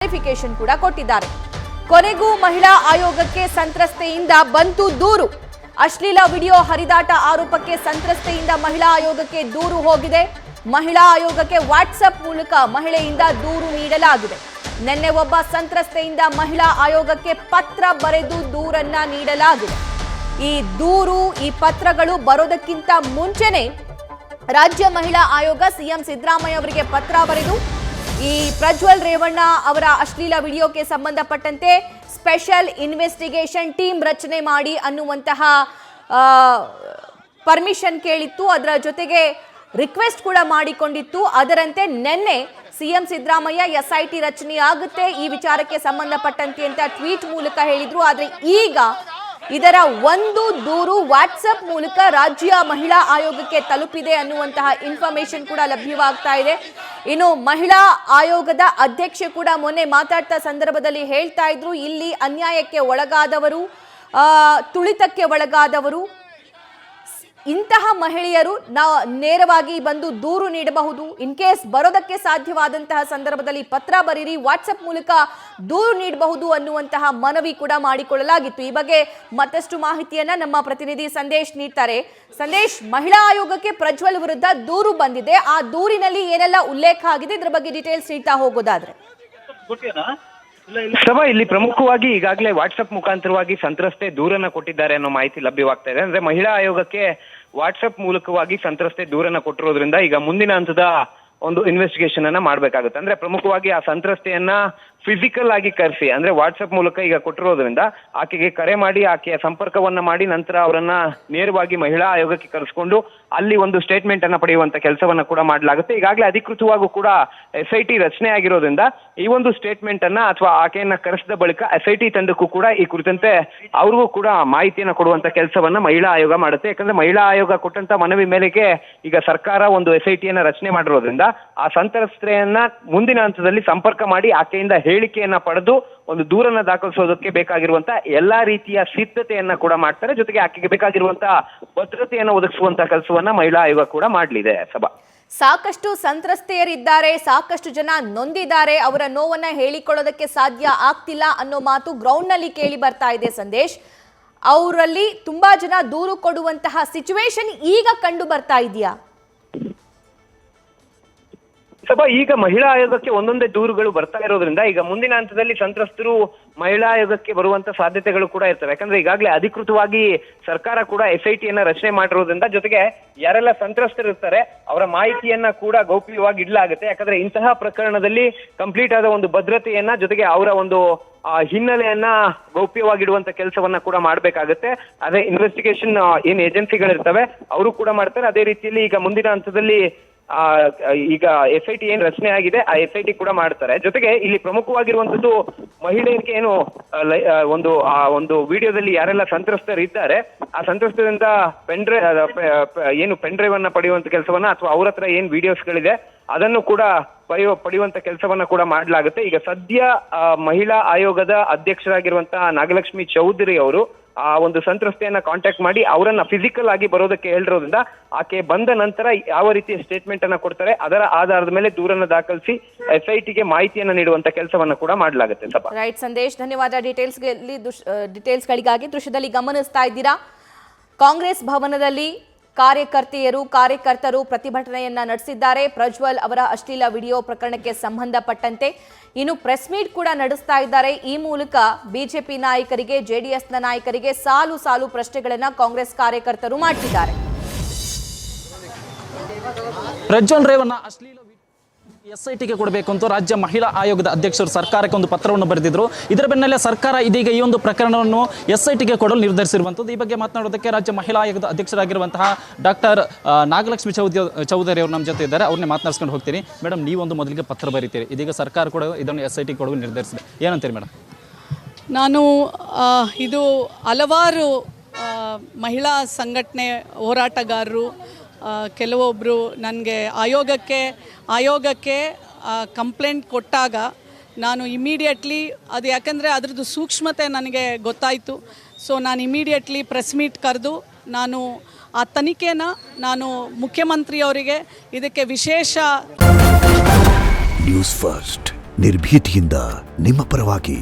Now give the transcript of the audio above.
Clarification ಕೂಡ ಕೊಟ್ಟಿದ್ದಾರೆ. ಕೊನೆಗೂ ಮಹಿಳಾ ಆಯೋಗಕ್ಕೆ ಸಂತ್ರಸ್ತೆಯಿಂದ ಬಂತು ದೂರು. ಅಶ್ಲೀಲ ವಿಡಿಯೋ ಹರಿದಾಟ ಆರೋಪಕ್ಕೆ ಸಂತ್ರಸ್ತೆಯಿಂದ ಮಹಿಳಾ ಆಯೋಗಕ್ಕೆ ದೂರು ಹೋಗಿದೆ. ಮಹಿಳಾ ಆಯೋಗಕ್ಕೆ ವಾಟ್ಸ್ಆಪ್ ಮೂಲಕ ಮಹಿಳೆಯಿಂದ ದೂರು ನೀಡಲಾಗಿದೆ. ನಿನ್ನೆ ಒಬ್ಬ ಸಂತ್ರಸ್ತೆಯಿಂದ ಮಹಿಳಾ ಆಯೋಗಕ್ಕೆ ಪತ್ರ ಬರೆದು ದೂರನ್ನ ನೀಡಲಾಗಿದೆ. ಈ ದೂರು, ಈ ಪತ್ರಗಳು ಬರೋದಕ್ಕಿಂತ ಮುಂಚೆನೆ ರಾಜ್ಯ ಮಹಿಳಾ ಆಯೋಗ ಸಿಎಂ ಸಿದ್ದರಾಮಯ್ಯ ಅವರಿಗೆ ಪತ್ರ ಬರೆದು ಈ ಪ್ರಜ್ವಲ್ ರೇವಣ್ಣ ಅವರ ಅಶ್ಲೀಲ ವಿಡಿಯೋಕ್ಕೆ ಸಂಬಂಧಪಟ್ಟಂತೆ ಸ್ಪೆಷಲ್ ಇನ್ವೆಸ್ಟಿಗೇಷನ್ ಟೀಮ್ ರಚನೆ ಮಾಡಿ ಅನ್ನುವಂತಹ ಪರ್ಮಿಷನ್ ಕೇಳಿತ್ತು. ಅದರ ಜೊತೆಗೆ ರಿಕ್ವೆಸ್ಟ್ ಕೂಡ ಮಾಡಿಕೊಂಡಿತ್ತು. ಅದರಂತೆ ನಿನ್ನೆ ಸಿಎಂ ಸಿದ್ದರಾಮಯ್ಯ SIT ರಚನೆ ಆಗುತ್ತೆ ಈ ವಿಚಾರಕ್ಕೆ ಸಂಬಂಧಪಟ್ಟಂತೆ ಅಂತ ಟ್ವೀಟ್ ಮೂಲಕ ಹೇಳಿದ್ರು. ಆದರೆ ಈಗ ಇದರ ಒಂದು ದೂರು ವಾಟ್ಸ್ಆಪ್ ಮೂಲಕ ರಾಜ್ಯ ಮಹಿಳಾ ಆಯೋಗಕ್ಕೆ ತಲುಪಿದೆ ಅನ್ನುವಂತಹ ಇನ್ಫಾರ್ಮೇಶನ್ ಕೂಡ ಲಭ್ಯವಾಗ್ತಾ ಇದೆ. ಇನ್ನು ಮಹಿಳಾ ಆಯೋಗದ ಅಧ್ಯಕ್ಷೆ ಕೂಡ ಮೊನ್ನೆ ಮಾತಾಡ್ತಾ ಸಂದರ್ಭದಲ್ಲಿ ಹೇಳ್ತಾ ಇದ್ರು, ಇಲ್ಲಿ ಅನ್ಯಾಯಕ್ಕೆ ಒಳಗಾದವರು, ತುಳಿತಕ್ಕೆ ಒಳಗಾದವರು, ಇಂತಹ ಮಹಿಳೆಯರು ನೇರವಾಗಿ ಬಂದು ದೂರು ನೀಡಬಹುದು. ಇನ್ ಕೇಸ್ ಬರೋದಕ್ಕೆ ಸಾಧ್ಯವಾದಂತಹ ಸಂದರ್ಭದಲ್ಲಿ ಪತ್ರ ಬರೀರಿ, ವಾಟ್ಸ್ಆಪ್ ಮೂಲಕ ದೂರು ನೀಡಬಹುದು ಅನ್ನುವಂತಹ ಮನವಿ ಕೂಡ ಮಾಡಿಕೊಳ್ಳಲಾಗಿತ್ತು. ಈ ಬಗ್ಗೆ ಮತ್ತಷ್ಟು ಮಾಹಿತಿಯನ್ನ ನಮ್ಮ ಪ್ರತಿನಿಧಿ ಸಂದೇಶ್ ನೀಡ್ತಾರೆ. ಸಂದೇಶ್, ಮಹಿಳಾ ಆಯೋಗಕ್ಕೆ ಪ್ರಜ್ವಲ್ ವಿರುದ್ಧ ದೂರು ಬಂದಿದೆ. ಆ ದೂರಿನಲ್ಲಿ ಏನೆಲ್ಲ ಉಲ್ಲೇಖ ಆಗಿದೆ, ಇದ್ರ ಬಗ್ಗೆ ಡೀಟೇಲ್ಸ್ ನೀಡ್ತಾ ಹೋಗೋದಾದ್ರೆ? ಸಭಾ, ಇಲ್ಲಿ ಪ್ರಮುಖವಾಗಿ ಈಗಾಗಲೇ ವಾಟ್ಸ್ಆಪ್ ಮುಖಾಂತರವಾಗಿ ಸಂತ್ರಸ್ತೆ ದೂರನ್ನ ಕೊಟ್ಟಿದ್ದಾರೆ ಅನ್ನೋ ಮಾಹಿತಿ ಲಭ್ಯವಾಗ್ತಾ ಇದೆ. ಅಂದ್ರೆ ಮಹಿಳಾ ಆಯೋಗಕ್ಕೆ ವಾಟ್ಸ್ಆಪ್ ಮೂಲಕವಾಗಿ ಸಂತ್ರಸ್ತೆ ದೂರನ್ನ ಕೊಟ್ಟಿರೋದ್ರಿಂದ ಈಗ ಮುಂದಿನ ಹಂತದ ಒಂದು ಇನ್ವೆಸ್ಟಿಗೇಷನ್ ಅನ್ನ ಮಾಡ್ಬೇಕಾಗುತ್ತೆ. ಅಂದ್ರೆ ಪ್ರಮುಖವಾಗಿ ಆ ಸಂತ್ರಸ್ತೆಯನ್ನ ಫಿಸಿಕಲ್ ಆಗಿ ಕರೆಸಿ, ಅಂದ್ರೆ ವಾಟ್ಸ್ಆಪ್ ಮೂಲಕ ಈಗ ಕೊಟ್ಟಿರೋದ್ರಿಂದ ಆಕೆಗೆ ಕರೆ ಮಾಡಿ ಆಕೆಯ ಸಂಪರ್ಕವನ್ನ ಮಾಡಿ ನಂತರ ಅವರನ್ನ ನೇರವಾಗಿ ಮಹಿಳಾ ಆಯೋಗಕ್ಕೆ ಕರೆಸ್ಕೊಂಡು ಅಲ್ಲಿ ಒಂದು ಸ್ಟೇಟ್ಮೆಂಟ್ ಅನ್ನ ಪಡೆಯುವಂತ ಕೆಲಸವನ್ನ ಕೂಡ ಮಾಡಲಾಗುತ್ತೆ. ಈಗಾಗಲೇ ಅಧಿಕೃತವಾಗೂ ಕೂಡ SIT ರಚನೆ ಆಗಿರೋದ್ರಿಂದ ಈ ಒಂದು ಸ್ಟೇಟ್ಮೆಂಟ್ ಅನ್ನ ಅಥವಾ ಆಕೆಯನ್ನ ಕರೆಸಿದ ಬಳಿಕ SIT ತಂಡಕ್ಕೂ ಕೂಡ ಈ ಕುರಿತಂತೆ ಅವ್ರಿಗೂ ಕೂಡ ಮಾಹಿತಿಯನ್ನ ಕೊಡುವಂತ ಕೆಲಸವನ್ನ ಮಹಿಳಾ ಆಯೋಗ ಮಾಡುತ್ತೆ. ಯಾಕಂದ್ರೆ ಮಹಿಳಾ ಆಯೋಗ ಕೊಟ್ಟಂತ ಮನವಿ ಮೇಲೆಗೆ ಈಗ ಸರ್ಕಾರ ಒಂದು SIT ಯನ್ನ ರಚನೆ ಮಾಡಿರೋದ್ರಿಂದ ಆ ಸಂತ್ರಸ್ತೆಯನ್ನ ಮುಂದಿನ ಹಂತದಲ್ಲಿ ಸಂಪರ್ಕ ಮಾಡಿ ಆಕೆಯಿಂದ ಹೇಳಿಕೆಯನ್ನ ಪಡೆದು ಒಂದು ದೂರನ್ನ ದಾಖಲಿಸೋದಕ್ಕೆ ಬೇಕಾಗಿರುವಂತ ಎಲ್ಲಾ ರೀತಿಯ ಸಿದ್ಧತೆಯನ್ನ ಕೂಡ ಮಾಡ್ತಾರೆ. ಜೊತೆಗೆ ಆಕೆಗೆ ಬೇಕಾಗಿರುವಂತಹ ಭದ್ರತೆಯನ್ನ ಒದಗಿಸುವಂತ ಕೆಲಸವನ್ನ ಮಹಿಳಾ ಆಯೋಗ ಕೂಡ ಮಾಡಲಿದೆ. ಸಭಾ, ಸಾಕಷ್ಟು ಸಂತ್ರಸ್ತೆಯರಿದ್ದಾರೆ, ಸಾಕಷ್ಟು ಜನ ನೊಂದಿದ್ದಾರೆ, ಅವರ ನೋವನ್ನ ಹೇಳಿಕೊಳ್ಳೋದಕ್ಕೆ ಸಾಧ್ಯ ಆಗ್ತಿಲ್ಲ ಅನ್ನೋ ಮಾತು ಗ್ರೌಂಡ್ ನಲ್ಲಿ ಕೇಳಿ ಬರ್ತಾ ಇದೆ. ಸಂದೇಶ್, ಅವರಲ್ಲಿ ತುಂಬಾ ಜನ ದೂರು ಕೊಡುವಂತಹ ಸಿಚುವೇಶನ್ ಈಗ ಕಂಡು ಬರ್ತಾ ಇದೆಯಾ? ಸಭಾ, ಈಗ ಮಹಿಳಾ ಆಯೋಗಕ್ಕೆ ಒಂದೊಂದೇ ದೂರುಗಳು ಬರ್ತಾ ಇರೋದ್ರಿಂದ ಈಗ ಮುಂದಿನ ಹಂತದಲ್ಲಿ ಸಂತ್ರಸ್ತರು ಮಹಿಳಾ ಆಯೋಗಕ್ಕೆ ಬರುವಂತ ಸಾಧ್ಯತೆಗಳು ಕೂಡ ಇರ್ತವೆ. ಯಾಕಂದ್ರೆ ಈಗಾಗಲೇ ಅಧಿಕೃತವಾಗಿ ಸರ್ಕಾರ ಕೂಡ SIT ಯನ್ನ ರಚನೆ ಮಾಡಿರೋದ್ರಿಂದ, ಜೊತೆಗೆ ಯಾರೆಲ್ಲ ಸಂತ್ರಸ್ತರು ಇರ್ತಾರೆ ಅವರ ಮಾಹಿತಿಯನ್ನ ಕೂಡ ಗೌಪ್ಯವಾಗಿ ಇಡಲಾಗುತ್ತೆ. ಯಾಕಂದ್ರೆ ಇಂತಹ ಪ್ರಕರಣದಲ್ಲಿ ಕಂಪ್ಲೀಟ್ ಆದ ಒಂದು ಭದ್ರತೆಯನ್ನ, ಜೊತೆಗೆ ಅವರ ಒಂದು ಹಿನ್ನೆಲೆಯನ್ನ ಗೌಪ್ಯವಾಗಿಡುವಂತ ಕೆಲಸವನ್ನ ಕೂಡ ಮಾಡ್ಬೇಕಾಗತ್ತೆ. ಅದೇ ಇನ್ವೆಸ್ಟಿಗೇಷನ್ ಏನ್ ಏಜೆನ್ಸಿಗಳಿರ್ತವೆ ಅವರು ಕೂಡ ಮಾಡ್ತಾರೆ. ಅದೇ ರೀತಿಯಲ್ಲಿ ಈಗ ಮುಂದಿನ ಹಂತದಲ್ಲಿ ಈಗ SIT ಏನ್ ರಚನೆ ಆಗಿದೆ ಆ SIT ಕೂಡ ಮಾಡ್ತಾರೆ. ಜೊತೆಗೆ ಇಲ್ಲಿ ಪ್ರಮುಖವಾಗಿರುವಂತದ್ದು ಮಹಿಳೆಯರಿಗೆ ಏನು ಒಂದು ವಿಡಿಯೋದಲ್ಲಿ ಯಾರೆಲ್ಲ ಸಂತ್ರಸ್ತರು ಇದ್ದಾರೆ ಆ ಸಂತ್ರಸ್ತರಿಂದ ಏನು ಪೆನ್ ಡ್ರೈವ್ ಅನ್ನ ಪಡೆಯುವಂತ ಕೆಲಸವನ್ನ ಅಥವಾ ಅವ್ರ ಹತ್ರ ಏನ್ ವಿಡಿಯೋಸ್ಗಳಿದೆ ಅದನ್ನು ಕೂಡ ಪಡೆಯುವಂತ ಕೆಲಸವನ್ನ ಕೂಡ ಮಾಡಲಾಗುತ್ತೆ. ಈಗ ಸದ್ಯ ಮಹಿಳಾ ಆಯೋಗದ ಅಧ್ಯಕ್ಷರಾಗಿರುವಂತಹ ನಾಗಲಕ್ಷ್ಮಿ ಚೌಧರಿ ಅವರು ಆ ಒಂದು ಸಂತ್ರಸ್ತೆಯನ್ನ ಕಾಂಟ್ಯಾಕ್ಟ್ ಮಾಡಿ ಅವರನ್ನ ಫಿಸಿಕಲ್ ಆಗಿ ಬರೋದಕ್ಕೆ ಹೇಳಿರೋದ್ರಿಂದ ಆಕೆ ಬಂದ ನಂತರ ಯಾವ ರೀತಿಯ ಸ್ಟೇಟ್ಮೆಂಟ್ ಅನ್ನ ಕೊಡ್ತಾರೆ ಅದರ ಆಧಾರದ ಮೇಲೆ ದೂರನ್ನ ದಾಖಲಿಸಿ SIT ಗೆ ಮಾಹಿತಿಯನ್ನ ನೀಡುವಂತ ಕೆಲಸವನ್ನ ಕೂಡ ಮಾಡಲಾಗುತ್ತೆ. ಸಭಾ, ರೈಟ್ ಸಂದೇಶ್, ಧನ್ಯವಾದ ಡೀಟೇಲ್ಸ್ಗಳಿಗಾಗಿ. ದೃಶ್ಯದಲ್ಲಿ ಗಮನಿಸ್ತಾ ಇದ್ದೀರಾ, ಕಾಂಗ್ರೆಸ್ ಭವನದಲ್ಲಿ ಕಾರ್ಯಕರ್ತರು ಪ್ರತಿಭಟನೆಯನ್ನ ನಡೆಸಿದ್ದಾರೆ ಪ್ರಜ್ವಲ್ ಅವರ ಅಶ್ಲೀಲ ವಿಡಿಯೋ ಪ್ರಕರಣಕ್ಕೆ ಸಂಬಂಧಪಟ್ಟಂತೆ. ಇನ್ನು ಪ್ರೆಸ್ ಮೀಟ್ ಕೂಡ ನಡೆಸ್ತಾ ಇದ್ದಾರೆ. ಈ ಮೂಲಕ ಬಿಜೆಪಿ ನಾಯಕರಿಗೆ, JDSನ ನಾಯಕರಿಗೆ ಸಾಲು ಪ್ರಶ್ನೆಗಳನ್ನ ಕಾಂಗ್ರೆಸ್ ಕಾರ್ಯಕರ್ತರು ಮಾಡ್ತಿದ್ದಾರೆ. ಪ್ರಜ್ವಲ್ ರೇವಣ್ಣ ಅಶ್ಲೀಲ SITಗೆ ಕೊಡಬೇಕು ಅಂತ ರಾಜ್ಯ ಮಹಿಳಾ ಆಯೋಗದ ಅಧ್ಯಕ್ಷರು ಸರ್ಕಾರಕ್ಕೆ ಒಂದು ಪತ್ರವನ್ನು ಬರೆದಿದ್ರು. ಇದರ ಬೆನ್ನಲ್ಲೇ ಸರ್ಕಾರ ಇದೀಗ ಈ ಒಂದು ಪ್ರಕರಣವನ್ನು SITಗೆ ಕೊಡಲು ನಿರ್ಧರಿಸಿರುವಂಥದ್ದು. ಈ ಬಗ್ಗೆ ಮಾತನಾಡೋದಕ್ಕೆ ರಾಜ್ಯ ಮಹಿಳಾ ಆಯೋಗದ ಅಧ್ಯಕ್ಷರಾಗಿರುವಂತಹ ಡಾಕ್ಟರ್ ನಾಗಲಕ್ಷ್ಮಿ ಚೌಧರಿ ಅವರು ನಮ್ಮ ಜೊತೆ ಇದ್ದಾರೆ. ಅವ್ರನ್ನೇ ಮಾತನಾಡಿಸ್ಕೊಂಡು ಹೋಗ್ತೀನಿ. ಮೇಡಮ್, ನೀವೊಂದು ಮೊದಲಿಗೆ ಪತ್ರ ಬರೀತೀರಿ, ಇದೀಗ ಸರ್ಕಾರ ಕೂಡ ಇದನ್ನು SITಗೆ ಕೊಡಲು ನಿರ್ಧರಿಸಿದೆ, ಏನಂತೀರಿ ಮೇಡಮ್? ನಾನು ಇದು ಹಲವಾರು ಮಹಿಳಾ ಸಂಘಟನೆ ಹೋರಾಟಗಾರರು ಕೆಲವೊಬ್ಬರು ನನಗೆ ಆಯೋಗಕ್ಕೆ ಕಂಪ್ಲೇಂಟ್ ಕೊಟ್ಟಾಗ ನಾನು ಇಮಿಡಿಯೇಟ್ಲಿ ಅದು ಯಾಕಂದರೆ ಅದರದ್ದು ಸೂಕ್ಷ್ಮತೆ ನನಗೆ ಗೊತ್ತಾಯಿತು. ಸೊ ನಾನು ಇಮಿಡಿಯೇಟ್ಲಿ ಪ್ರೆಸ್ ಮೀಟ್ ಕರೆದು ನಾನು ಆ ತನಿಖೆನ ನಾನು ಮುಖ್ಯಮಂತ್ರಿಯವರಿಗೆ ಇದಕ್ಕೆ ವಿಶೇಷ ನ್ಯೂಸ್ ಫಸ್ಟ್ ನಿರ್ಭೀತಿಯಿಂದ ನಿಮ್ಮ ಪರವಾಗಿ.